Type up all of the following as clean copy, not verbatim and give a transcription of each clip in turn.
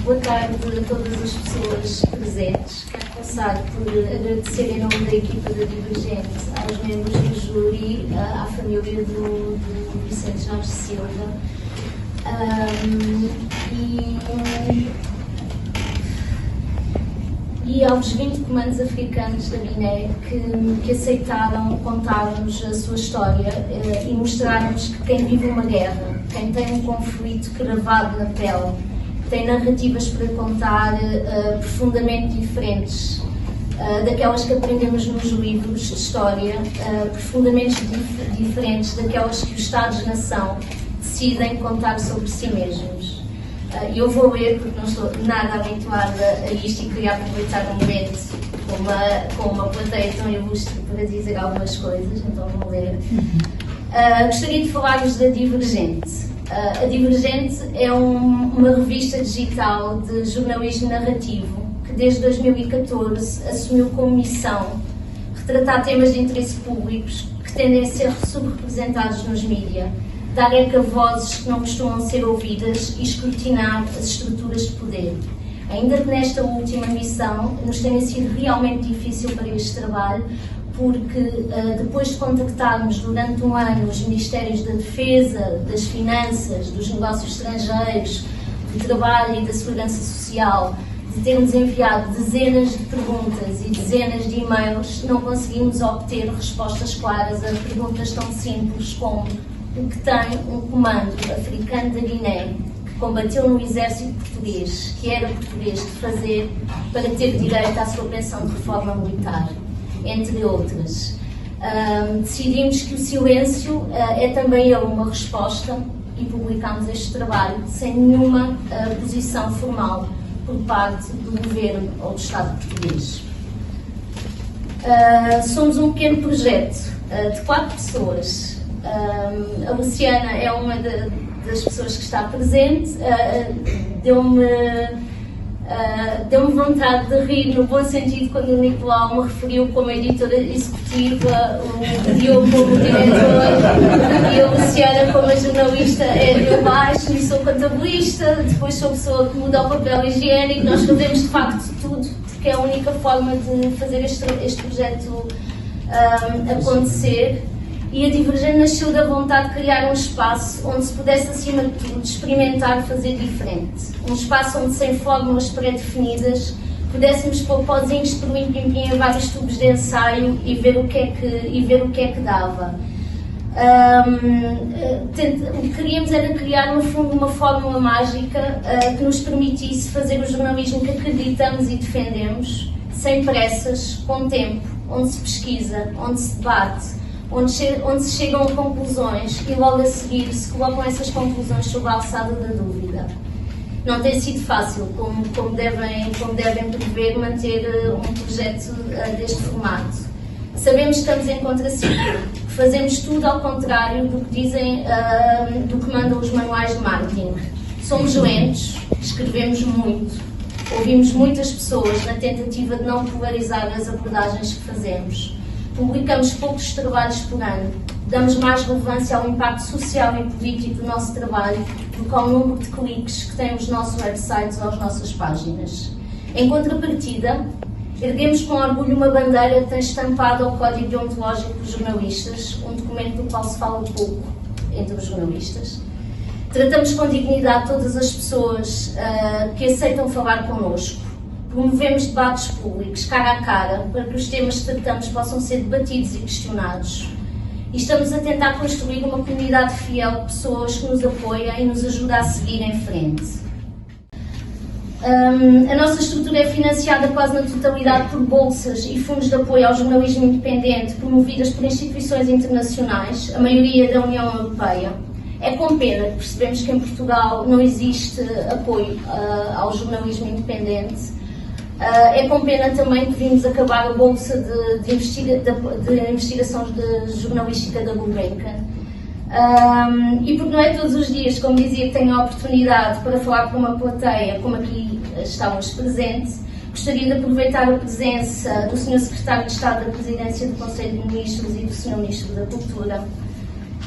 boa tarde a todas as pessoas presentes. Quero começar por agradecer em nome da equipa da Divergente, aos membros do júri, à família do Vicente Jorge Silva e aos 20 comandos africanos da Guiné que aceitaram contar-nos a sua história e mostrar-nos que quem vive uma guerra, quem tem um conflito gravado na pele, tem narrativas para contar profundamente diferentes daquelas que aprendemos nos livros de história, profundamente diferentes daquelas que os Estados-nação decidem contar sobre si mesmos. Eu vou ler porque não estou nada habituada a isto e queria aproveitar o momento com uma plateia tão ilustre para dizer algumas coisas, então vou ler. Gostaria de falar-vos da Divergente. A Divergente é uma revista digital de jornalismo narrativo que desde 2014 assumiu como missão retratar temas de interesse públicos que tendem a ser subrepresentados nos mídias, dar eco a vozes que não costumam ser ouvidas e escrutinar as estruturas de poder. Ainda que nesta última missão nos tenha sido realmente difícil para este trabalho, porque depois de contactarmos durante um ano os Ministérios da Defesa, das Finanças, dos Negócios Estrangeiros, do Trabalho e da Segurança Social, de termos enviado dezenas de perguntas e dezenas de e-mails, não conseguimos obter respostas claras a perguntas tão simples como o que tem um comando africano da Guiné que combateu no exército português, que era português, de fazer para ter direito à sua pensão de reforma militar, entre outras. Decidimos que o silêncio é também uma resposta e publicámos este trabalho sem nenhuma posição formal por parte do Governo ou do Estado português. Somos um pequeno projeto de 4 pessoas. A Luciana é uma das pessoas que está presente. Deu-me vontade de rir no bom sentido quando o Nicolau me referiu como editora executiva, o Diogo como diretor e a Luciana como a jornalista é de baixo e sou contabilista, depois sou pessoa que muda o papel higiênico. Nós fazemos de facto tudo porque é a única forma de fazer este projeto acontecer. E a Divergente nasceu da vontade de criar um espaço onde se pudesse, acima de tudo, experimentar fazer diferente. Um espaço onde, sem fórmulas pré-definidas, pudéssemos pôr pozinhos por limpim-pim em vários tubos de ensaio e ver o que é que dava. O que queríamos era criar, no fundo, uma fórmula mágica que nos permitisse fazer o jornalismo que acreditamos e defendemos, sem pressas, com tempo, onde se pesquisa, onde se debate, onde se chegam a conclusões e logo a seguir se colocam essas conclusões sob a alçada da dúvida. Não tem sido fácil, como devem prever, manter um projeto deste formato. Sabemos que estamos em contraciclo, que fazemos tudo ao contrário do que dizem, do que mandam os manuais de marketing. Somos lentos, escrevemos muito, ouvimos muitas pessoas na tentativa de não polarizar as abordagens que fazemos. Publicamos poucos trabalhos por ano, damos mais relevância ao impacto social e político do nosso trabalho do que ao número de cliques que têm os nossos websites ou as nossas páginas. Em contrapartida, erguemos com orgulho uma bandeira que tem estampado ao Código Deontológico dos Jornalistas, um documento do qual se fala pouco entre os jornalistas. Tratamos com dignidade todas as pessoas que aceitam falar connosco. Promovemos debates públicos, cara a cara, para que os temas que tratamos possam ser debatidos e questionados. E estamos a tentar construir uma comunidade fiel de pessoas que nos apoia e nos ajuda a seguir em frente. A nossa estrutura é financiada quase na totalidade por bolsas e fundos de apoio ao jornalismo independente promovidas por instituições internacionais, a maioria da União Europeia. É com pena que percebemos que em Portugal não existe apoio ao jornalismo independente. É com pena também que vimos acabar a bolsa de investigação de jornalística da Gulbenkian. E porque não é todos os dias, como dizia, que tenho a oportunidade para falar com uma plateia, como aqui estávamos presentes, gostaria de aproveitar a presença do Sr. Secretário de Estado da Presidência do Conselho de Ministros e do Sr. Ministro da Cultura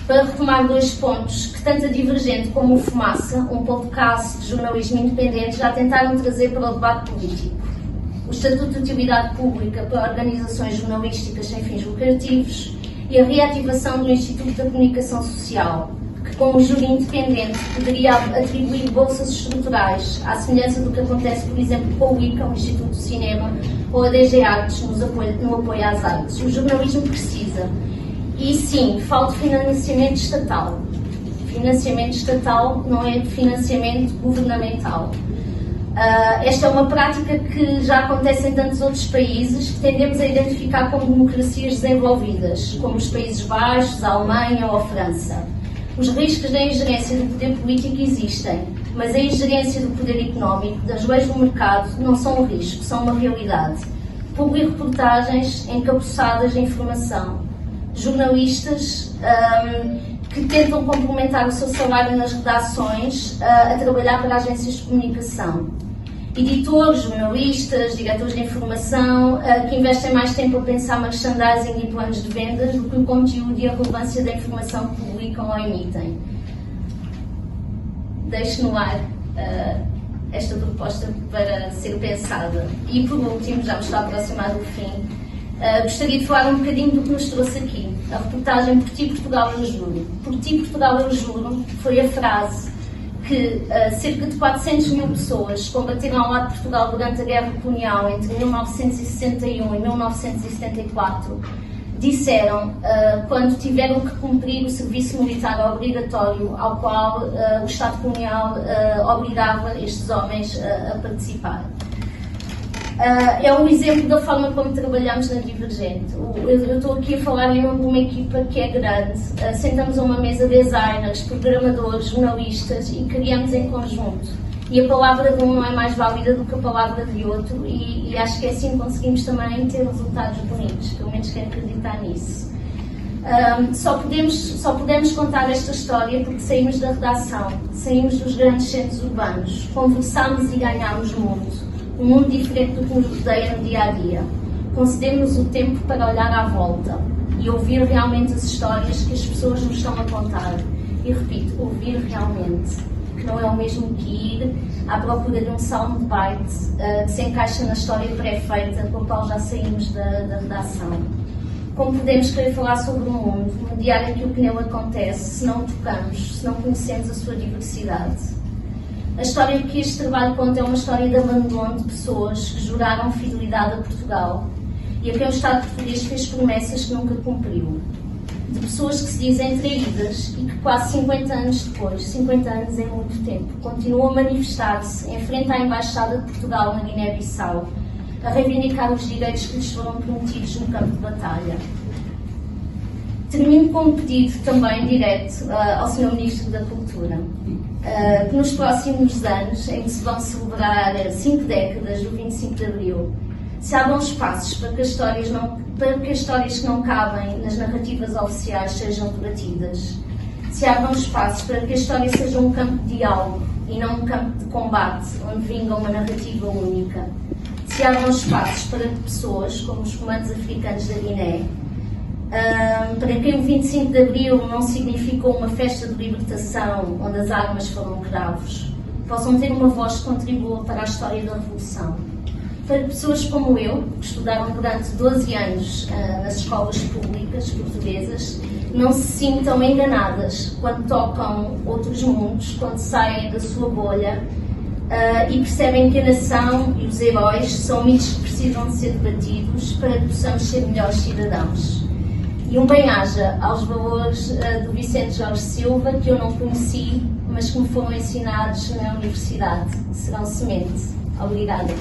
para retomar 2 pontos que tanto a Divergente como o Fumaça, um podcast de jornalismo independente, já tentaram trazer para o debate político. O Estatuto de Utilidade Pública para organizações jornalísticas sem fins lucrativos e a reativação do Instituto da Comunicação Social, que com um júri independente poderia atribuir bolsas estruturais, à semelhança do que acontece, por exemplo, com o ICA, o Instituto do Cinema, ou a DG Artes no apoio às artes. O jornalismo precisa. E sim, falta financiamento estatal. Financiamento estatal não é financiamento governamental. Esta é uma prática que já acontece em tantos outros países que tendemos a identificar como democracias desenvolvidas, como os Países Baixos, a Alemanha ou a França. Os riscos da ingerência do poder político existem, mas a ingerência do poder económico, das leis do mercado, não são um risco, são uma realidade. Publico reportagens encapuçadas de informação. Jornalistas que tentam complementar o seu salário nas redações a trabalhar para agências de comunicação. Editores, jornalistas, diretores de informação que investem mais tempo a pensar merchandising e planos de vendas do que o conteúdo e a relevância da informação que publicam ou emitem. Deixo no ar esta proposta para ser pensada. E por último, já me está a aproximar do fim, gostaria de falar um bocadinho do que nos trouxe aqui. A reportagem Por Ti Portugal eu juro. Por Ti Portugal eu juro foi a frase que cerca de 400 mil pessoas combateram ao lado de Portugal durante a Guerra Colonial entre 1961 e 1974 disseram quando tiveram que cumprir o serviço militar obrigatório ao qual o Estado colonial obrigava estes homens a participar. É um exemplo da forma como trabalhamos na Divergente. Eu estou aqui a falar em nome de uma equipa que é grande. Sentamos a uma mesa designers, programadores, jornalistas e criamos em conjunto. E a palavra de um não é mais válida do que a palavra de outro e acho que assim conseguimos também ter resultados bonitos, pelo menos quero acreditar nisso. Só podemos contar esta história porque saímos da redação, saímos dos grandes centros urbanos, conversámos e ganhámos o mundo. Um mundo diferente do que nos rodeia no dia-a-dia. Concedemos o tempo para olhar à volta e ouvir realmente as histórias que as pessoas nos estão a contar. E repito, ouvir realmente, que não é o mesmo que ir à procura de um soundbite que se encaixa na história pré-feita com a qual já saímos da redação. Como podemos querer falar sobre o mundo, no diário em que o pneu acontece, se não o tocamos, se não conhecemos a sua diversidade? A história que este trabalho conta é uma história de abandono de pessoas que juraram fidelidade a Portugal e a quem o Estado português fez promessas que nunca cumpriu. De pessoas que se dizem traídas e que quase 50 anos depois, 50 anos é muito tempo, continuam a manifestar-se em frente à Embaixada de Portugal na Guiné-Bissau, a reivindicar os direitos que lhes foram prometidos no campo de batalha. Termino com um pedido também direto ao Sr. Ministro da Cultura, que nos próximos anos, em que se vão celebrar 5 décadas do 25 de Abril, se abram espaços para que as histórias que não cabem nas narrativas oficiais sejam debatidas, se abram espaços para que a história seja um campo de diálogo e não um campo de combate, onde vinga uma narrativa única, se abram espaços para que pessoas, como os comandos africanos da Guiné, para quem o 25 de Abril não significou uma festa de libertação onde as armas foram cravos, possam ter uma voz que contribua para a história da Revolução. Para pessoas como eu, que estudaram durante 12 anos nas escolas públicas portuguesas, não se sintam enganadas quando tocam outros mundos, quando saem da sua bolha e percebem que a nação e os heróis são mitos que precisam de ser debatidos para que possamos ser melhores cidadãos. E um bem-aja aos valores do Vicente Jorge Silva, que eu não conheci, mas que me foram ensinados na universidade. Serão semente. Obrigada.